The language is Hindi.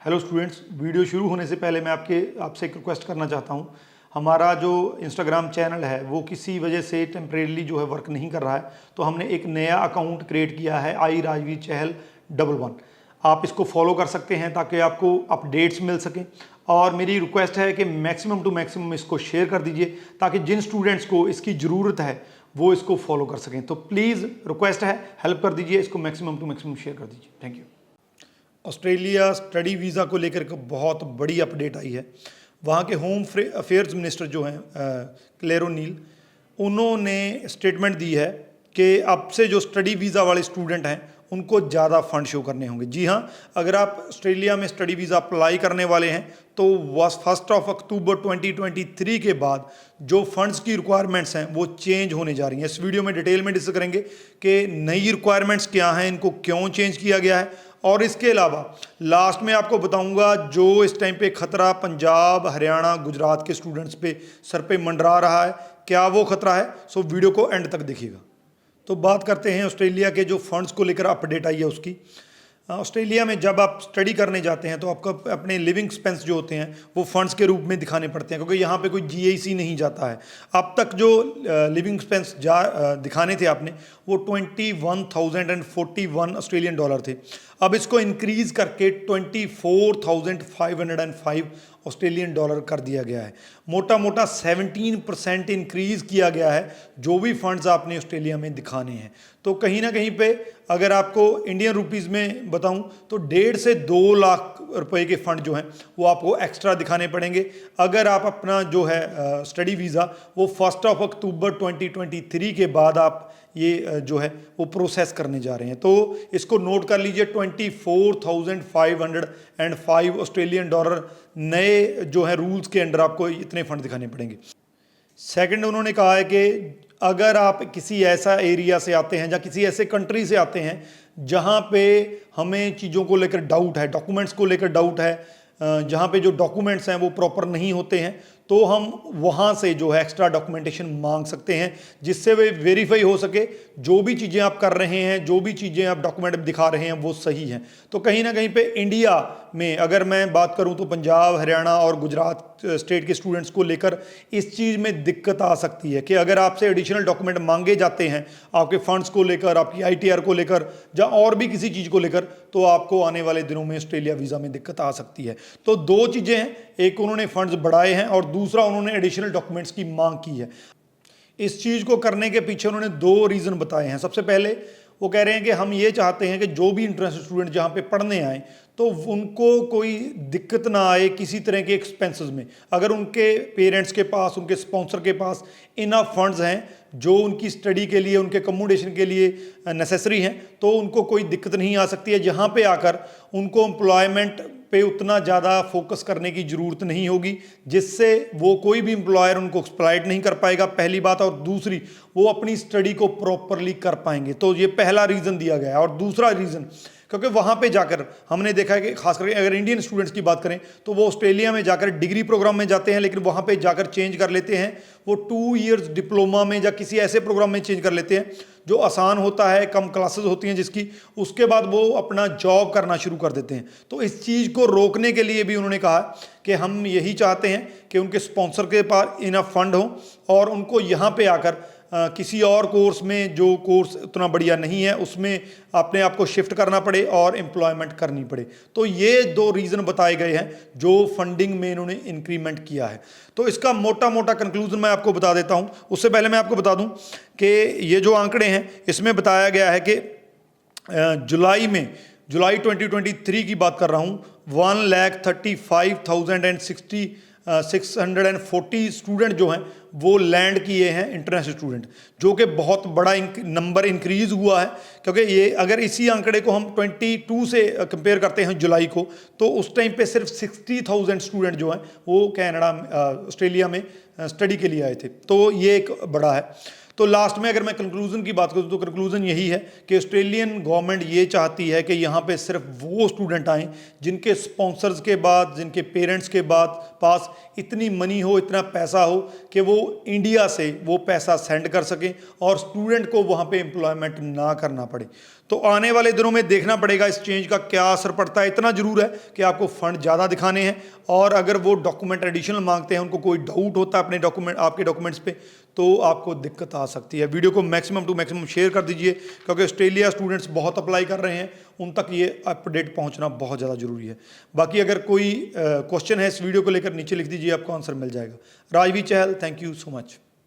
हेलो स्टूडेंट्स, वीडियो शुरू होने से पहले मैं आपसे एक रिक्वेस्ट करना चाहता हूँ। हमारा जो इंस्टाग्राम चैनल है वो किसी वजह से टेम्परेली जो है वर्क नहीं कर रहा है, तो हमने एक नया अकाउंट क्रिएट किया है आई राजवीर चहल 11। आप इसको फॉलो कर सकते हैं ताकि आपको अपडेट्स मिल सकें। और मेरी रिक्वेस्ट है कि मैक्सिमम टू मैक्सिमम इसको शेयर कर दीजिए ताकि जिन स्टूडेंट्स को इसकी ज़रूरत है वो इसको फॉलो कर सकें। तो प्लीज़ रिक्वेस्ट है, हेल्प कर दीजिए, इसको मैक्सिमम टू मैक्सिमम शेयर कर दीजिए। Thank you. Australia study visa को लेकर एक बहुत बड़ी अपडेट आई है। वहाँ के होम अफेयर्स मिनिस्टर जो हैं क्लेयर ओ'नील, उन्होंने स्टेटमेंट दी है कि अब से जो स्टडी वीज़ा वाले स्टूडेंट हैं उनको ज़्यादा फ़ंड शो करने होंगे। जी हाँ, अगर आप ऑस्ट्रेलिया में स्टडी वीज़ा अप्लाई करने वाले हैं तो 1 अक्टूबर 2023 के बाद जो फंड्स की रिक्वायरमेंट्स हैं वो चेंज होने जा रही हैं। इस वीडियो में डिटेल में डिस्कस करेंगे कि नई रिक्वायरमेंट्स क्या हैं, इनको क्यों चेंज किया गया है, और इसके अलावा लास्ट में आपको बताऊंगा जो इस टाइम पे खतरा पंजाब, हरियाणा, गुजरात के स्टूडेंट्स पे सर पे मंडरा रहा है, क्या वो खतरा है। सो वीडियो को एंड तक देखिएगा। तो बात करते हैं ऑस्ट्रेलिया के जो फंड्स को लेकर अपडेट आई है उसकी। ऑस्ट्रेलिया में जब आप स्टडी करने जाते हैं तो आपको अपने लिविंग एक्सपेंस जो होते हैं वो फंड्स के रूप में दिखाने पड़ते हैं, क्योंकि यहाँ पे कोई जीआईसी नहीं जाता है। अब तक जो लिविंग एक्सपेंस दिखाने थे आपने वो 21,041 ऑस्ट्रेलियन डॉलर थे। अब इसको इंक्रीज़ करके 24,505 ऑस्ट्रेलियन डॉलर कर दिया गया है। मोटा मोटा 17% इंक्रीज़ किया गया है जो भी फंड्स आपने ऑस्ट्रेलिया में दिखाने हैं। तो कहीं ना कहीं पे अगर आपको इंडियन रुपीज़ में बताऊं तो 1.5 से 2 लाख रुपए के फंड जो हैं वो आपको एक्स्ट्रा दिखाने पड़ेंगे अगर आप अपना जो है स्टडी वीज़ा वो 1 अक्टूबर 2023 के बाद आप ये जो है वो प्रोसेस करने जा रहे हैं। तो इसको नोट कर लीजिए, 24,505 ऑस्ट्रेलियन डॉलर नए जो है रूल्स के अंडर आपको इतने फंड दिखाने पड़ेंगे। सेकंड, उन्होंने कहा है कि अगर आप किसी ऐसा एरिया से आते हैं या किसी ऐसे कंट्री से आते हैं जहां पे हमें चीज़ों को लेकर डाउट है, डॉक्यूमेंट्स को लेकर डाउट है, जहां पे जो डॉक्यूमेंट्स हैं वो प्रॉपर नहीं होते हैं, तो हम वहाँ से जो है एक्स्ट्रा डॉक्यूमेंटेशन मांग सकते हैं जिससे वे वेरीफाई हो सके जो भी चीज़ें आप कर रहे हैं, जो भी चीज़ें आप डॉक्यूमेंट दिखा रहे हैं वो सही हैं। तो कहीं ना कहीं पे इंडिया में अगर मैं बात करूं तो पंजाब, हरियाणा और गुजरात स्टेट के स्टूडेंट्स को लेकर इस चीज़ में दिक्कत आ सकती है कि अगर आपसे एडिशनल डॉक्यूमेंट मांगे जाते हैं आपके फंड्स को लेकर, आपकी ITR को लेकर या और भी किसी चीज़ को लेकर, तो आपको आने वाले दिनों में ऑस्ट्रेलिया वीज़ा में दिक्कत आ सकती है। तो दो चीज़ें हैं, एक उन्होंने फंड्स बढ़ाए हैं और दूसरा उन्होंने एडिशनल डॉक्यूमेंट्स की मांग की है। इस चीज़ को करने के पीछे उन्होंने 2 रीज़न बताए हैं। सबसे पहले वो कह रहे हैं कि हम ये चाहते हैं कि जो भी इंटरनेशनल स्टूडेंट जहाँ पे पढ़ने आए तो उनको कोई दिक्कत ना आए किसी तरह के एक्सपेंसेस में। अगर उनके पेरेंट्स के पास, उनके स्पॉन्सर के पास इनफ फंड्स हैं जो उनकी स्टडी के लिए, उनके अकोमोडेशन के लिए नेसेसरी हैं, तो उनको कोई दिक्कत नहीं आ सकती है। जहाँ पे आकर उनको एम्प्लॉयमेंट पे उतना ज़्यादा फोकस करने की ज़रूरत नहीं होगी, जिससे वो कोई भी एम्प्लॉयर उनको एक्सप्लॉइट नहीं कर पाएगा, पहली बात। और दूसरी, वो अपनी स्टडी को प्रॉपरली कर पाएंगे। तो ये पहला रीज़न दिया गया है। और दूसरा रीज़न, क्योंकि वहाँ पे जाकर हमने देखा है कि खास करके अगर इंडियन स्टूडेंट्स की बात करें तो वो ऑस्ट्रेलिया में जाकर डिग्री प्रोग्राम में जाते हैं, लेकिन वहाँ पे जाकर चेंज कर लेते हैं, वो 2 इयर्स डिप्लोमा में या किसी ऐसे प्रोग्राम में चेंज कर लेते हैं जो आसान होता है, कम क्लासेस होती हैं जिसकी, उसके बाद वो अपना जॉब करना शुरू कर देते हैं। तो इस चीज़ को रोकने के लिए भी उन्होंने कहा कि हम यही चाहते हैं कि उनके स्पॉन्सर के पास इनफ फंड हो और उनको यहाँ पे आकर किसी और कोर्स में, जो कोर्स उतना बढ़िया नहीं है, उसमें अपने आप को शिफ्ट करना पड़े और एम्प्लॉयमेंट करनी पड़े। तो ये 2 रीज़न बताए गए हैं जो फंडिंग में इन्होंने इंक्रीमेंट किया है। तो इसका मोटा मोटा कंक्लूजन मैं आपको बता देता हूँ। उससे पहले मैं आपको बता दूँ कि ये जो आंकड़े हैं इसमें बताया गया है कि जुलाई 2023 की बात कर रहा हूँ, 1,35,640 स्टूडेंट जो हैं वो लैंड किए हैं, इंटरनेशनल स्टूडेंट, जो कि बहुत बड़ा नंबर इंक्रीज़ हुआ है। क्योंकि ये अगर इसी आंकड़े को हम 22 से कंपेयर करते हैं जुलाई को, तो उस टाइम पे सिर्फ 60,000 स्टूडेंट जो हैं वो कनाडा, ऑस्ट्रेलिया में स्टडी के लिए आए थे। तो ये एक बड़ा है। तो लास्ट में अगर मैं कंक्लूजन की बात करूँ तो कंक्लूजन यही है कि ऑस्ट्रेलियन गवर्नमेंट ये चाहती है कि यहाँ पे सिर्फ वो स्टूडेंट आएँ जिनके स्पॉन्सर्स के बाद, जिनके पेरेंट्स के बाद पास इतनी मनी हो, इतना पैसा हो कि वो इंडिया से वो पैसा सेंड कर सकें और स्टूडेंट को वहाँ पे एम्प्लॉयमेंट ना करना पड़े। तो आने वाले दिनों में देखना पड़ेगा इस चेंज का क्या असर पड़ता है। इतना जरूर है कि आपको फंड ज़्यादा दिखाने हैं, और अगर वो डॉक्यूमेंट एडिशनल मांगते हैं, उनको कोई डाउट होता है अपने डॉक्यूमेंट, आपके डॉक्यूमेंट्स पे, तो आपको दिक्कत आ सकती है। वीडियो को मैक्सिमम टू मैक्सिमम शेयर कर दीजिए, क्योंकि ऑस्ट्रेलिया स्टूडेंट्स बहुत अप्लाई कर रहे हैं, उन तक ये अपडेट पहुंचना बहुत ज़्यादा जरूरी है। बाकी अगर कोई क्वेश्चन है इस वीडियो को लेकर, नीचे लिख दीजिए, आपको आंसर मिल जाएगा। राजवीर चहल, थैंक यू सो मच।